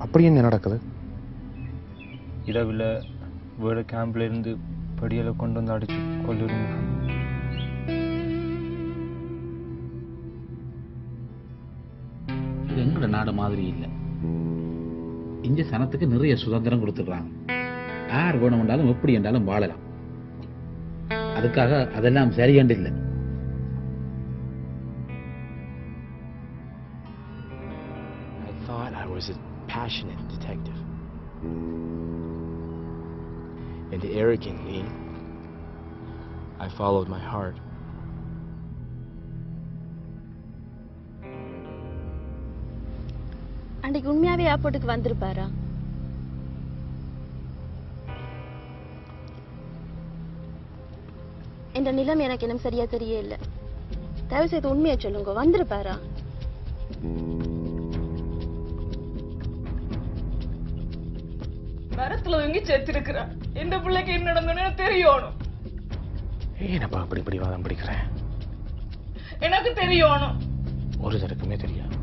அப்படி என்ன நடக்குது? இரவில் வேறு கேம்பில் இருந்து படியலை கொண்டு வந்து அடித்து கொள்ளிடுங்க. இது எங்களோட நாடு மாதிரி இல்லை. இங்க சனத்துக்கு நிறைய சுதந்திரம் கொடுத்துடுறாங்க. யார் வேணுமென்றாலும் எப்படி என்றாலும் வாழலாம். அதுக்காக அதெல்லாம் சரியாண்டு இல்லை. I thought I was a passionate detective. And arrogantly, I followed my heart. அன்றைக்கு உண்மையாவே ஏர்போர்ட்டுக்கு வந்திருப்பாரா? இந்த நிலைமை எனக்கு இன்னும் சரியா தெரியல. தயவு செய்து உண்மையை சொல்லுங்க, வந்திருப்பாரா? மரத்துல எங்க செத்திருக்கிறா? இந்த பிள்ளைக்கு என்ன நடந்ததுன்னு தெரியணும். ஏனப்பா அப்படி இப்படி வாதம் பிடிக்கிறேன்? எனக்கு தெரியணும். ஒரு தரக்குமே தெரியாது.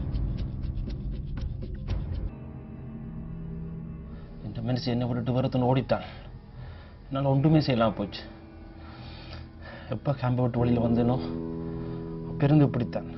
இந்த மனுஷன் என்னை விட்டுட்டு வரத்துன்னு ஓடித்தான். என்னால் ஒன்றுமே செய்யலாம் போச்சு. எப்போ கேம்பை விட்டு வெளியில் வந்தேனோ அப்போ இருந்து இப்படித்தான்.